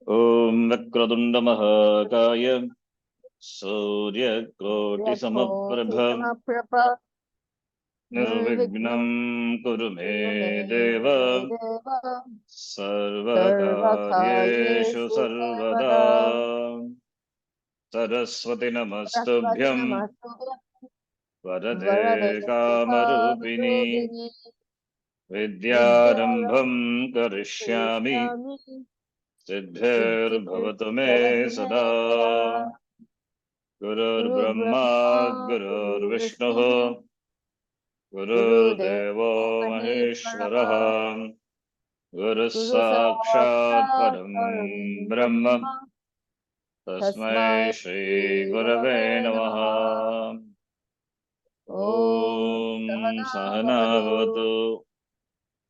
ॐ वक्रतुण्डमहाकाय सूर्यकोटिसमप्रभ यकोटिसमप्रभ निर्विघ्नं निर्विघ्नं कुरु मे कुरु मे देव देव सर्वकार्येषु सर्वकार्येषु सर्वदा। सर्वदा। सरस्वती सरस्वती नमस्तुभ्यं नमस्तुभ्यं वरदे वरदे कामरूपिणी कामरूपिणि विद्यारम्भं विद्यारम्भं करिष्यामि करिष्यामि सिद्धिर्भवतु मे सिद्धिर्भवतु मे सदा। सदा। गुरुर्ब्रह्मा गुरुर्ब्रह्मा गुरुर्विष्णुः गुरुर्विष्णुः गुरुर्देवो गुरुदेवो महेश्वरः महेश्वरः गुरुः गुरु साक्षात् साक्षात् परं ब्रह्म परब्रह्म तस्मै तस्मै श्रीगुरवे गुरवे नमः। नमः। ॐ ॐ सहना सहना भवतु भवतु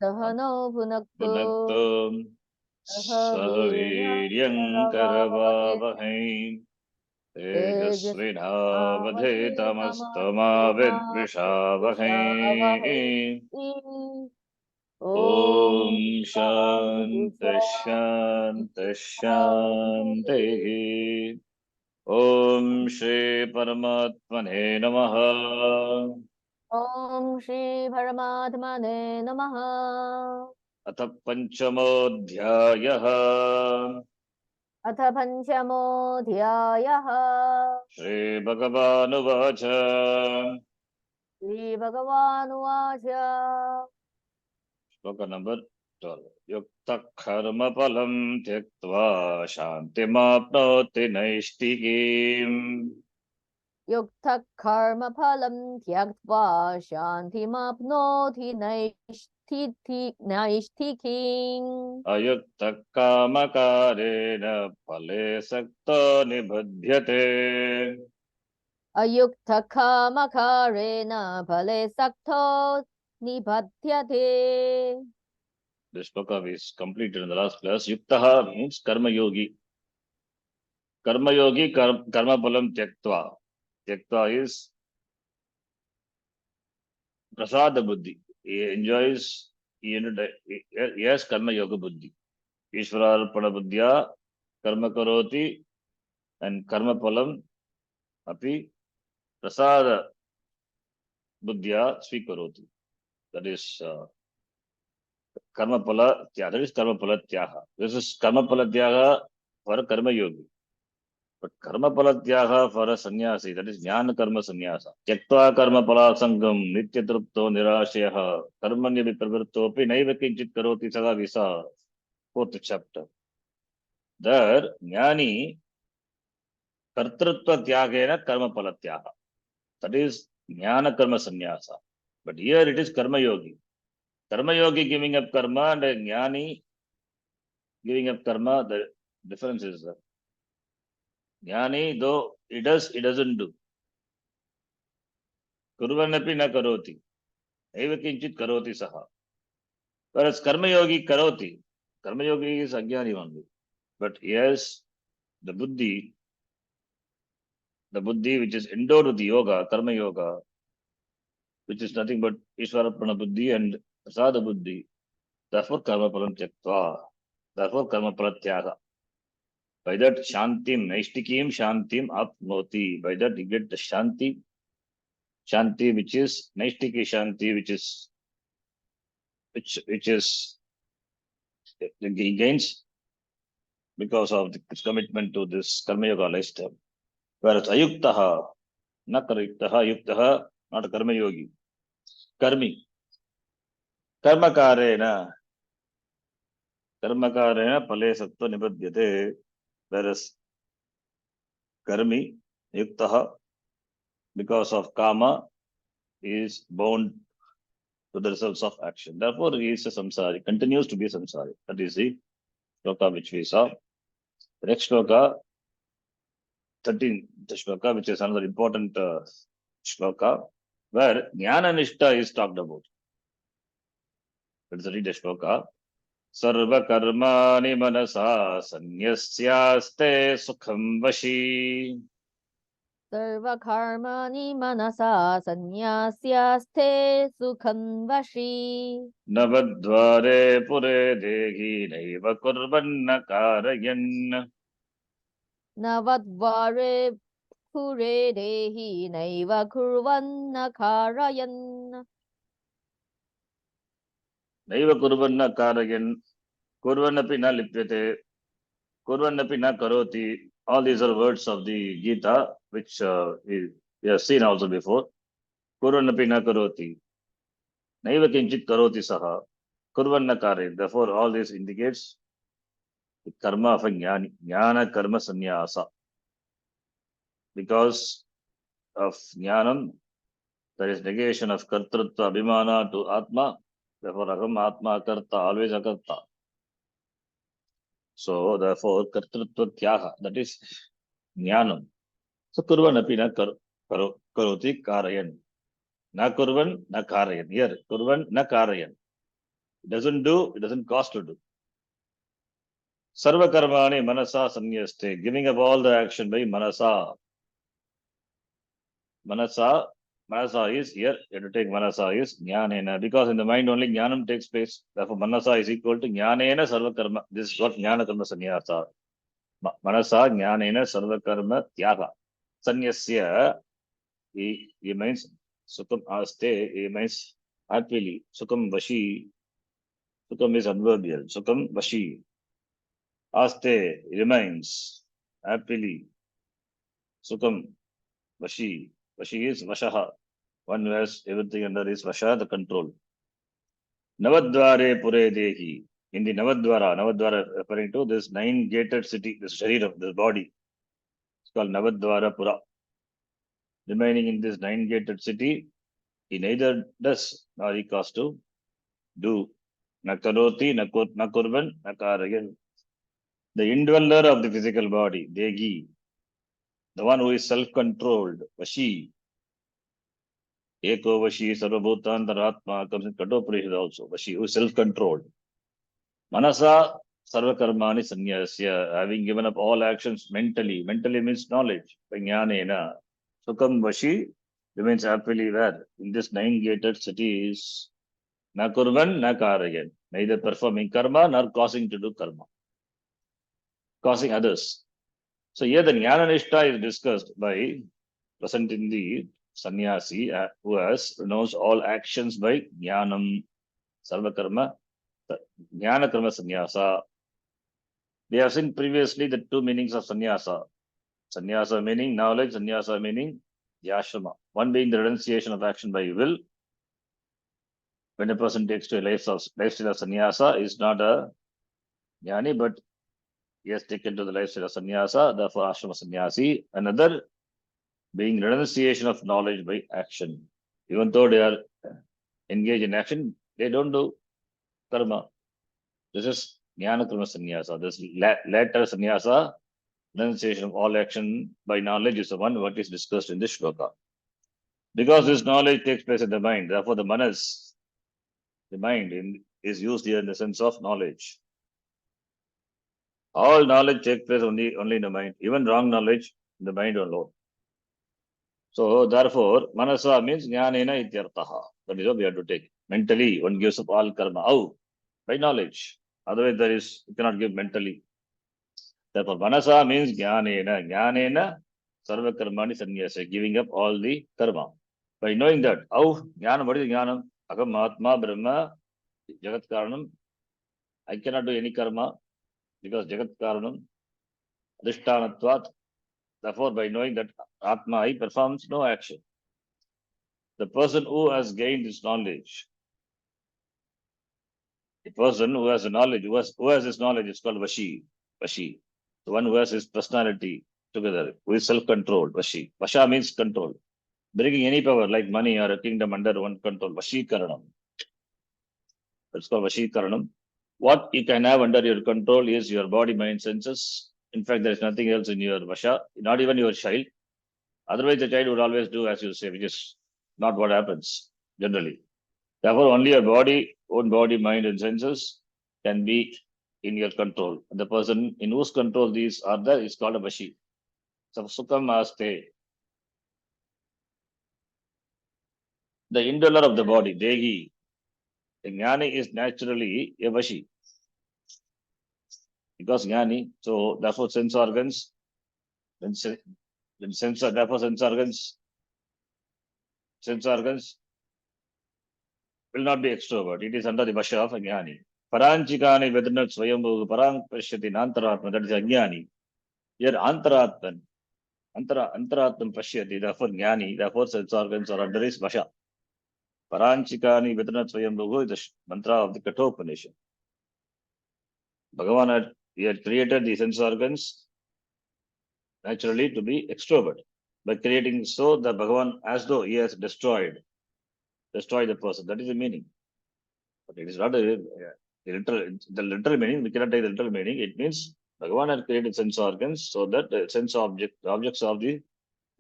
सहनौ भुनक्तु भुनक्तु सह सह वीर्यं वीर्यङ्करवावहै करवावहै तेजस्विनावधीतमस्तु मा तेजस्विनावधीतमस्तु मा विद्विषावहै। विद्विषावहै। ॐ ॐ शान्ति शान्ति शान्ति शान्ति शान्तिः। शान्तिः। ॐ श्री परमात्मने नमः। ॐ श्री परमात्मने नमः। अथ पञ्चमोऽध्यायः। अथ पञ्चमोऽध्यायः। श्रीभगवानुवाच श्रीभगवानुवाच श्लोक नंबर 12। युक्तः कर्मफलं त्यक्त्वा शान्तिमाप्नोति नैष्ठिकीम्। युक्तः कर्मफलं त्यक्त्वा शान्तिमाप्नोति नैष्ठिकीम्। अयुक्तः कामकारेण फले सक्तो निबध्यते। अयुक्तः कामकारेण फले सक्तो निबध्यते। This shloka is completed in the last class. Yuktaha means karma yogi. Karma yogi, karma phalam tyaktva. Tyaktva is prasada buddhi. He enjoys, he has karma yoga buddhi. Ishvararpana buddhya karma karoti and karma phalam api prasada buddhya svikaroti. That is karma phala tyaga. That is karma phala tyaga. This is karma phala tyaga for a karma yogi. But karma palatyaga for a sannyasi, that is jnana karma sannyasa. Tyaktva karma palasangam nityatrupto nirashayaha karmanya vipravrittopi naiva kinchit karoti sada visa. Fourth chapter. There, jnani kartrutva tyagena karma palatyaga. That is jnana karma sannyasa. But here it is karma yogi. Karma yogi giving up karma and jnani giving up karma, the difference is that jnani, though he does, he doesn't do. Kurvanapi na karoti. Eva kinchit karoti saha. Whereas karma yogi karoti. Karma yogi is ajnani only. But yes, the buddhi which is endowed with the yoga, karma yoga, which is nothing but Ishwarapana buddhi and Prasada buddhi. Therefore karma palam tyaktva. Therefore karma palatyaga. By that shantim, naishtikim shantim apnoti. By that you get the shanti. Shanti which is naishtiki shanti, which is he gains because of his commitment to this karma yoga lifestyle. Whereas ayuktaha, not yuktaha, yuktaha, not a karma yogi. Karmi. Karmakarena phale sattva nibadhyate. Whereas karmi, yuktaha, because of kama, is bound to the results of action. Therefore, he is a samsari, continues to be a samsari. That is the shloka which we saw. The next shloka, 13th shloka, which is another important shloka, where jnana nishta is talked about. Let's read the shloka. सर्वकर्माणि मनसा सन्न्यस्यास्ते सुखं वशी Sarvakarmani manasa sannyasyaste sukham vashi. Navadvare pure dehi naiva kurvanna karayan. Navadvare pure dehi naiva kurvanna karayan. Naiva kurvanna karayan. Kurvannapi na lipyate. Kurvannapi na karoti. All these are words of the Gita, which we have seen also before. Kurvannapi na karoti. Naiva kinchit karoti saha. Kurvanna kare. Therefore, all this indicates the karma of a jnani. Jnana karma sannyasa. Because of jnanam, there is negation of kartrutva abhimana to atma. Therefore, aham atma karta, always akarta. So, therefore, kartrutva tyaga, that is jnanam. So, kurvan api na karoti karayan. Na kurvan, na karayan. Here, kurvan, na karayan. It doesn't do, it doesn't cost to do. Sarva karmani manasa sanyaste, giving up all the action by manasa. Manasa is here, you have to take manasa is jnanena, because in the mind only jnanam takes place. Therefore, manasa is equal to jnanena sarva karma. This is what jnana karma sannyasa. Manasa jnanena sarva karma tyaga. Sanyasya, he means sukham aste, he means happily. Sukham vashi, sukham is adverbial. Sukham vashi. Aste remains happily. Sukham vashi. Vashi is vashaha. One who has everything under his vasha, the control. Navadvare pure dehi. In the Navadvara referring to this 9-gated city, this Sharira, this body. It's called Navadvara Pura. Remaining in this 9-gated city, he neither does nor he caused to do. Nakaroti, nakurvan, nakarayan. The indweller of the physical body, Degi. The one who is self-controlled, Vashi. Eko Vashi, Sarvabhutantaratma comes in Katopurishad also. Vashi, who is self-controlled. Manasa sarvakarmani sannyasya, having given up all actions mentally. Mentally means knowledge. Jnanena. Sukham Vashi remains happily where? In this 9-gated city is na kurvan, na karayan. Neither performing karma nor causing to do karma. Causing others. So here the jnana nishta is discussed by present in the sannyasi who has renounced all actions by jnanam, sarvakarma, jnana karma sannyasa. We have seen previously the two meanings of sannyasa. Sannyasa meaning knowledge, sannyasa meaning yashrama. One being the renunciation of action by will. When a person takes to a lifestyle of sannyasa, is not a jnani, but he has taken to the lifestyle of sannyasa, therefore ashrama sannyasi. Another being renunciation of knowledge by action. Even though they are engaged in action, they don't do karma. This is jnana karma sannyasa. This latter sannyasa, renunciation of all action by knowledge, is the one what is discussed in this shloka. Because this knowledge takes place in the mind, therefore the manas, the mind is used here in the sense of knowledge. All knowledge takes place only in the mind, even wrong knowledge in the mind alone. So therefore, manasa means jnanena ityartaha. That is what we have to take. Mentally, one gives up all karma. How? By knowledge. Otherwise, you cannot give mentally. Therefore, manasa means jnanena. Jnanena sarva karmani sannyasa, giving up all the karma. By knowing that, how? Jnanam, what is jnanam? Agam atma brahma jagat karanam. I cannot do any karma because jagat karanam adhishtanatvat. Therefore, by knowing that atma, he performs no action. The person who has gained this knowledge, the person who has the knowledge, who has this knowledge is called Vashi. Vashi. The one who has his personality together, who is self-controlled, Vashi. Vasha means control. Bringing any power like money or a kingdom under one control, Vashikaranam. That's called Vashikaranam. What you can have under your control is your body, mind, senses. In fact, there is nothing else in your Vasha, not even your child. Otherwise, the child would always do as you say, which is not what happens generally. Therefore, only your body, own body, mind, and senses can be in your control. And the person in whose control these are there is called a Vashi. So, Sukham Aste. the indweller of the body, Dehi. A Jnani is naturally a Vashi. Because Jnani, so therefore sense organs, when therefore sense organs will not be extrovert. It is under the Vasha of a Jnani. Paranchikani Vedranat Swayambhu Parang Pashyati Nantaratma, that is a Jnani. Here Antaratman, Antaratman Pashyati, therefore Jnani, therefore sense organs are under his Vasha. Paranchikani Vedranat Swayambhu is the mantra of the Kathopanishad. Bhagavan had created the sense organs naturally to be extrovert. By creating so, the Bhagavan, as though he has destroyed the person. That is the meaning. But it is not the literal meaning. We cannot take the literal meaning. It means Bhagavan had created sense organs so that the objects of the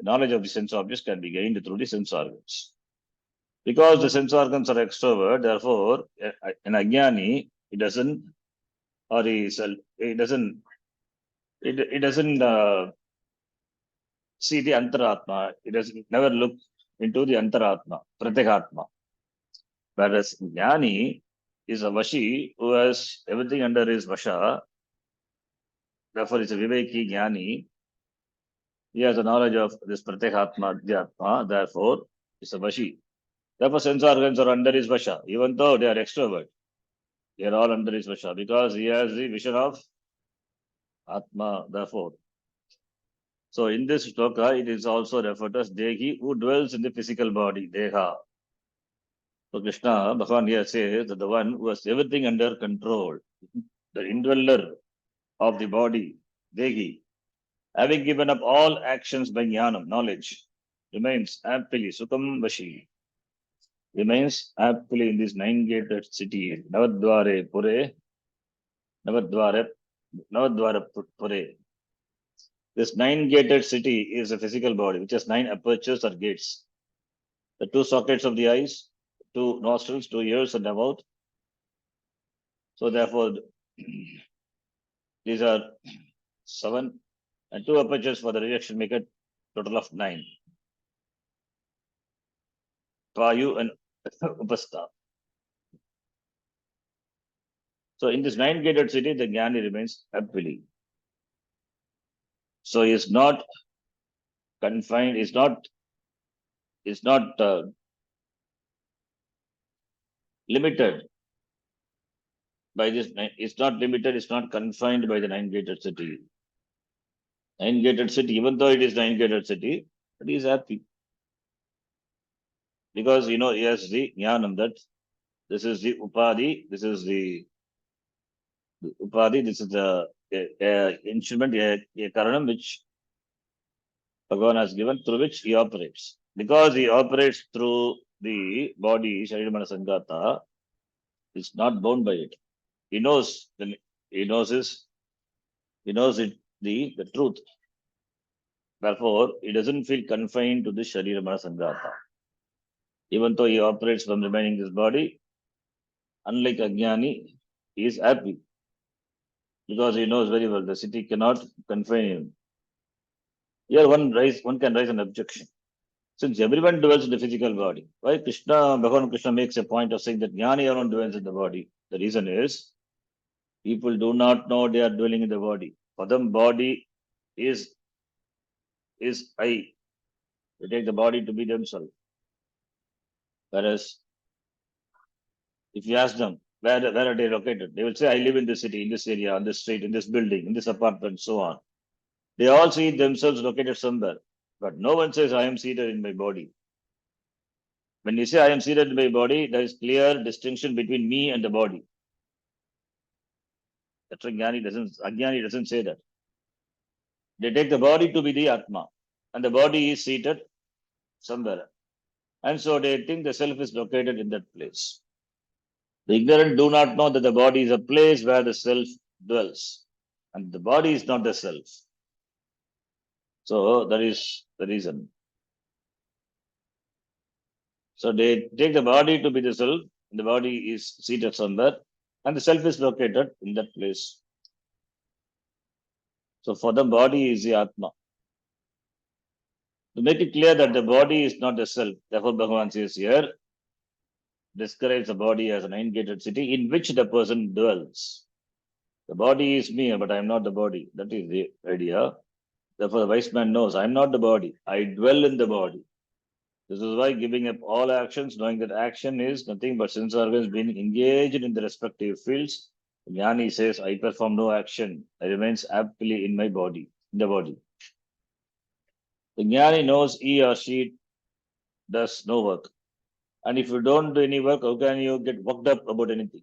knowledge of the sense objects can be gained through the sense organs. Because the sense organs are extrovert, therefore, an Ajnani, it doesn't see the Antaratma. It doesn't never look into the Antaratma, Pratyekatma. Whereas Jnani is a Vashi who has everything under his Vasha. Therefore, it's a Viveki Jnani. He has a knowledge of this Pratyekatma, Adhyatma. Therefore, it's a Vashi. Therefore, sense organs are under his Vasha. Even though they are extrovert, they are all under his Vasha because he has the vision of Atma. Therefore, so in this shloka, it is also referred to as Dehi, who dwells in the physical body, Deha. So Krishna, Bhagavan here says that the one who has everything under control, the indweller of the body, Dehi, having given up all actions by jnanam, knowledge, remains happily, Sukham Vashi, remains happily in this nine-gated city, Navadvare Pure, Navadvara Pure. This nine-gated city is a physical body, which has 9 apertures or gates. The 2 sockets of the eyes, 2 nostrils, 2 ears, and a mouth. So therefore, these are 7, and 2 apertures for the reaction make a total of 9. Vayu and Upastha. So in this 9-gated city, the Jnani remains happily. So he is not confined, is not limited by this. It's not limited, it's not confined by the 9-gated city. 9-gated city, even though it is 9-gated city, but he is happy. Because, he has the jnanam that this is the upadhi, this is the upadhi, this is the instrument, a karanam which Bhagavan has given, through which he operates. Because he operates through the body, Sharira Mana Sangata, is not bound by it. He knows it, the truth. Therefore, he doesn't feel confined to the Sharira Mana Sangata. Even though he operates from remaining this body, unlike Ajnani, he is happy. Because he knows very well the city cannot confine him. Here one can raise an objection. Since everyone dwells in the physical body, why Bhagavan Krishna makes a point of saying that Jnani alone dwells in the body? The reason is, people do not know they are dwelling in the body. For them, body is I. They take the body to be themselves. Whereas, if you ask them, where are they located? They will say, I live in this city, in this area, on this street, in this building, in this apartment, so on. They all see themselves located somewhere. But no one says, I am seated in my body. When you say I am seated in my body, there is clear distinction between me and the body. That's why Ajnani doesn't say that. They take the body to be the Atma, and the body is seated somewhere. And so they think the self is located in that place. The ignorant do not know that the body is a place where the self dwells, and the body is not the self. So that is the reason. So they take the body to be the self, and the body is seated somewhere, and the self is located in that place. So for the body is the Atma. To make it clear that the body is not the self, therefore Bhagavan says here, describes the body as a nine-gated city in which the person dwells. The body is me, but I am not the body. That is the idea. Therefore, the wise man knows I am not the body. I dwell in the body. This is why giving up all actions, knowing that action is nothing but sense organs being engaged in the respective fields. Jnani says, I perform no action. I remains happily in my body, in the body. The Jnani knows he or she does no work. And if you don't do any work, how can you get worked up about anything?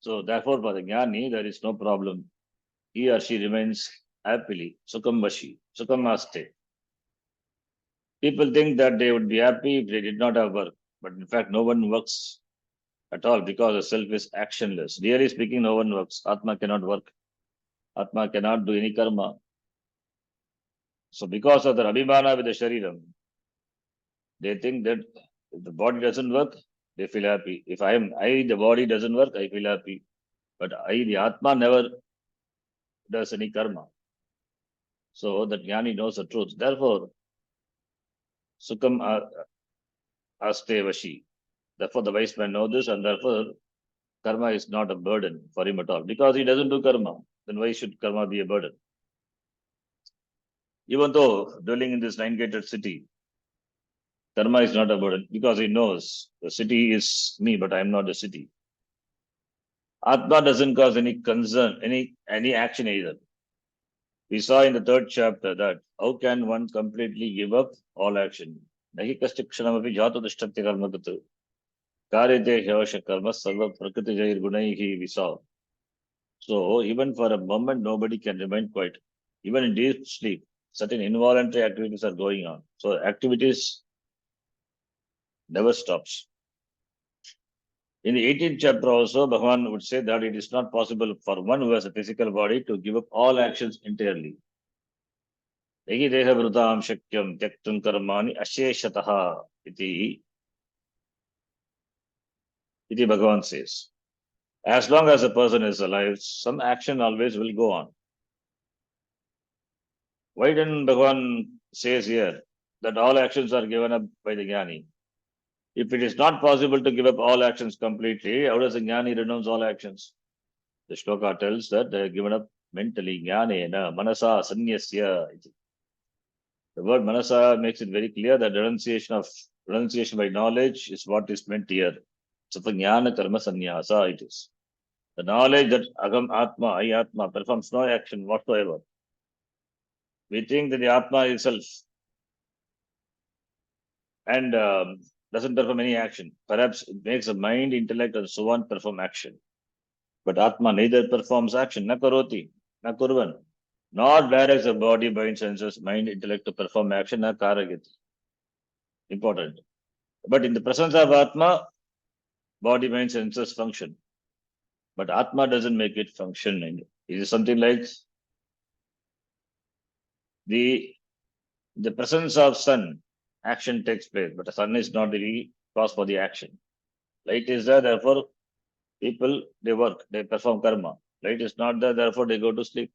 So therefore, for the Jnani, there is no problem. He or she remains happily, Sukham Vashi, Sukham Aste. People think that they would be happy if they did not have work. But in fact, no one works at all because the self is actionless. Really speaking, no one works. Atma cannot work. Atma cannot do any karma. So because of the abhimana with the shariram, they think that if the body doesn't work, they feel happy. If the body doesn't work, I feel happy. But the Atma never does any karma. So the Jnani knows the truth. Therefore, Sukham Aste Vashi. Therefore, the wise man knows this, and therefore, karma is not a burden for him at all. Because he doesn't do karma, then why should karma be a burden? Even though dwelling in this nine-gated city, karma is not a burden because he knows the city is me, but I am not the city. Atma doesn't cause any concern, any action either. We saw in the third chapter that how can one completely give up all action? Nahi kastikshanamapi jato dishtakti karmakatu. Karyate hyavasha karma sarva prakriti jair gunaihi we saw. So even for a moment, nobody can remain quiet. Even in deep sleep, certain involuntary activities are going on. So activities never stops. In the 18th chapter also, Bhagavan would say that it is not possible for one who has a physical body to give up all actions entirely. Egi deha vrutam shakyam tyaktum karmani asheshataha iti Bhagavan says. As long as a person is alive, some action always will go on. Why didn't Bhagavan says here that all actions are given up by the Jnani? If it is not possible to give up all actions completely, how does the Jnani renounce all actions? The shloka tells that they are given up mentally, jnanena, manasa, sanyasya. The word manasa makes it very clear that renunciation by knowledge is what is meant here. So for jnana karma sannyasa it is. The knowledge that agam atma, I atma performs no action whatsoever. We think that the atma itself and doesn't perform any action. Perhaps it makes the mind, intellect, and so on perform action. But Atma neither performs action, na karoti, na kurvan, nor directs the body, mind, senses, mind, intellect to perform action, na karagati. Important. But in the presence of Atma, body, mind, senses function. But Atma doesn't make it function. It is something like the presence of sun, action takes place, but the sun is not the cause for the action. Light is there, therefore people, they work, they perform karma. Light is not there, therefore they go to sleep.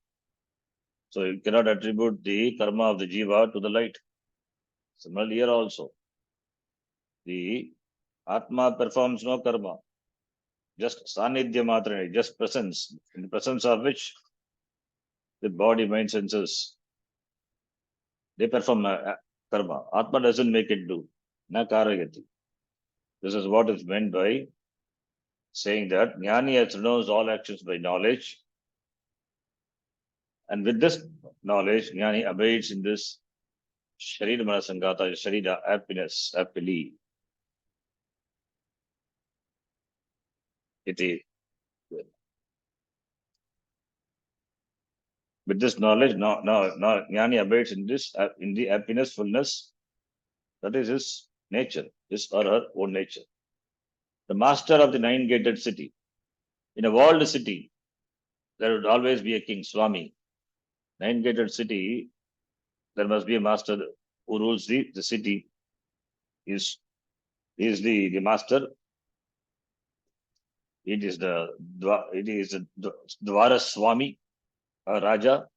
So you cannot attribute the karma of the jiva to the light. Similarly here also, the Atma performs no karma, just sanidhya matra, just presence, in the presence of which the body, mind, senses, they perform karma. Atma doesn't make it do, na karayati. This is what is meant by saying that Jnani has renounced all actions by knowledge. And with this knowledge, Jnani abides in this Sharira Manasangata, Sharira happiness, happily. Iti. With this knowledge, now Jnani abides in this, in the happiness, fullness. That is his nature, his or her own nature. The master of the nine-gated city. In a walled city, there would always be a king, Swami. Nine-gated city, there must be a master who rules the city. Is the master. It is the Dwara Swami, a Raja,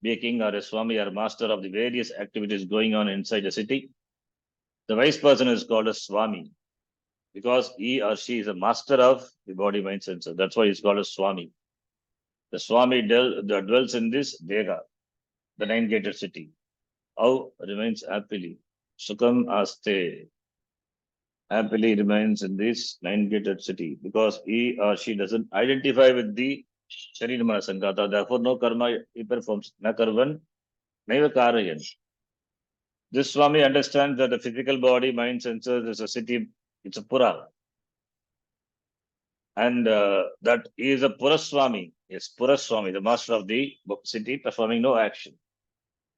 be a king or a Swami or master of the various activities going on inside the city. The vice person is called a Swami. because he or she is a master of the body, mind, senses. That's why he's called a Swami. The Swami that dwells in this Deha, the nine-gated city. How remains happily. Sukham aste. Happily remains in this nine-gated city because he or she doesn't identify with the Sharirama Sankata. Therefore, no karma he performs. Na karvan, naiva karayan. This Swami understands that the physical body, mind, senses is a city, it's a pura. And that he is a Puraswami. Yes, Puraswami, the master of the city, performing no action.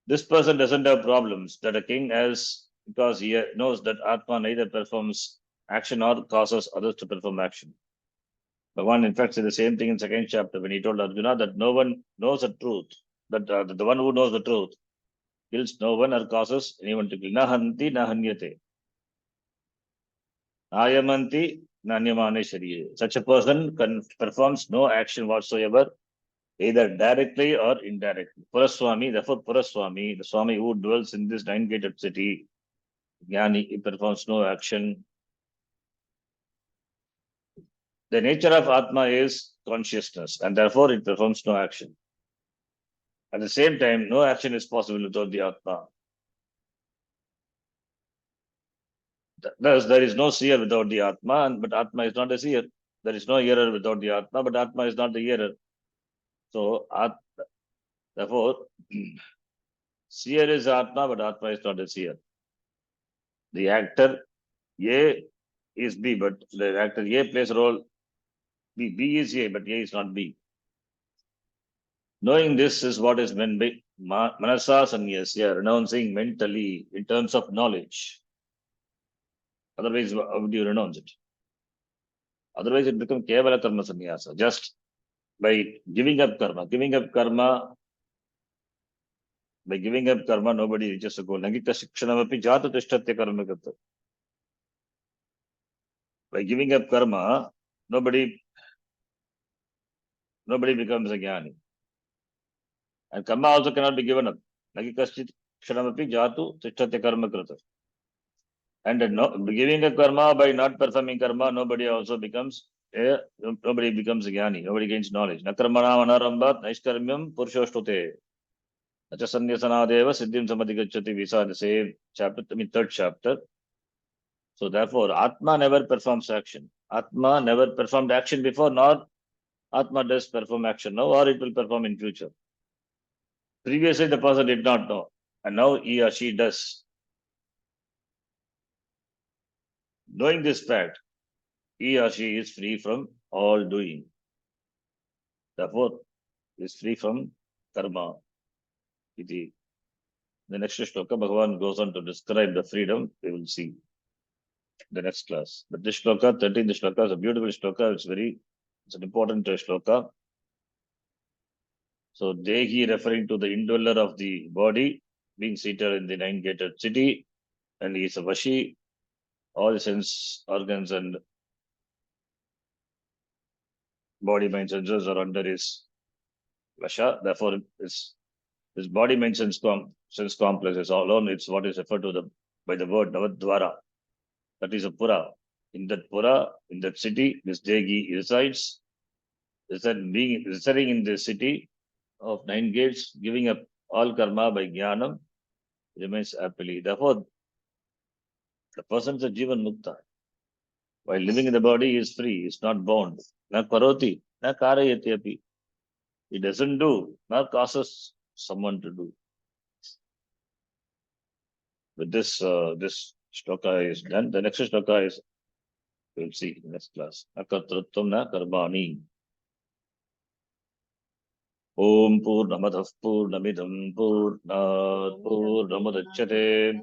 This person doesn't have problems that a king has because he knows that Atma neither performs action or causes others to perform action. Bhagavan, in fact, said the same thing in second chapter when he told Arjuna that no one knows the truth, that the one who knows the truth kills no one or causes anyone to kill. Nahanti nahanyate. Ayamanti nanyamane shariye. Such a person performs no action whatsoever, either directly or indirectly. Puraswami, therefore Puraswami, the Swami who dwells in this nine-gated city, Jnani, he performs no action. The nature of Atma is consciousness, and therefore it performs no action. At the same time, no action is possible without the Atma. Thus, there is no seer without the Atma, but Atma is not a seer. There is no hearer without the Atma, but Atma is not the hearer. So, therefore, seer is Atma, but Atma is not a seer. The actor A is B, but the actor A plays a role B. B is A, but A is not B. Knowing this is what is meant by Manasa Sanyasya, renouncing mentally in terms of knowledge. Otherwise, how would you renounce it? Otherwise, it becomes Kevala Karma Sanyasa. Just by giving up karma, nobody reaches a goal. Nagita Shikshanamapi Jata Tishtatya Karma Gata. By giving up karma, nobody becomes a jnani. And karma also cannot be given up. Nagita Shikshanamapi Jatu Tishtatya Karma Krata. And giving up karma by not performing karma, nobody becomes a jnani. Nobody gains knowledge. Nakarmana Manarambat Naishkarmyam Purushoshtute. Acha Sanyasanadeva Siddhim Samadhigachati Visa, the same chapter, third chapter. So therefore, Atma never performs action. Atma never performed action before, nor Atma does perform action now, or it will perform in future. Previously, the person did not know, and now he or she does. Knowing this fact, he or she is free from all doing. Therefore, is free from karma. The next shloka, Bhagavan goes on to describe the freedom. We will see the next class. But this shloka, 13th shloka, is a beautiful shloka. It's an important shloka. So Dehi referring to the indweller of the body, being seated in the nine-gated city, and he is a Vashi. All the sense organs and body, mind, senses are under his Vasha. Therefore, his body, mind, sense complex is alone. It's what is referred to by the word Navadvara. That is a Pura. In that Pura, in that city, this Dehi resides. Residing in the city of nine gates, giving up all karma by jnanam, remains happily. Therefore, the person is a Jivan Mukta. While living in the body, he is free, he is not bound. Na karoti, na karayati api. He doesn't do, nor causes someone to do. With this, this shloka is done. The next shloka is, we'll see in the next class. Akartrutvam na karmani. Om Purnamadah Purnamidam Purnat Purnamudachyate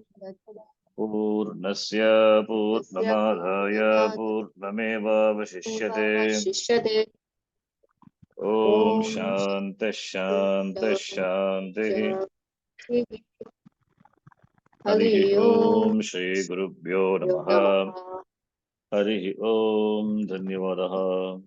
Purnasya Purnamadaya Purnameva Vashishyate. Om Shanta Shanta Shanti. Hari Om Shri Gurubhyo Namaha. Hari Om Dhanyavadaha.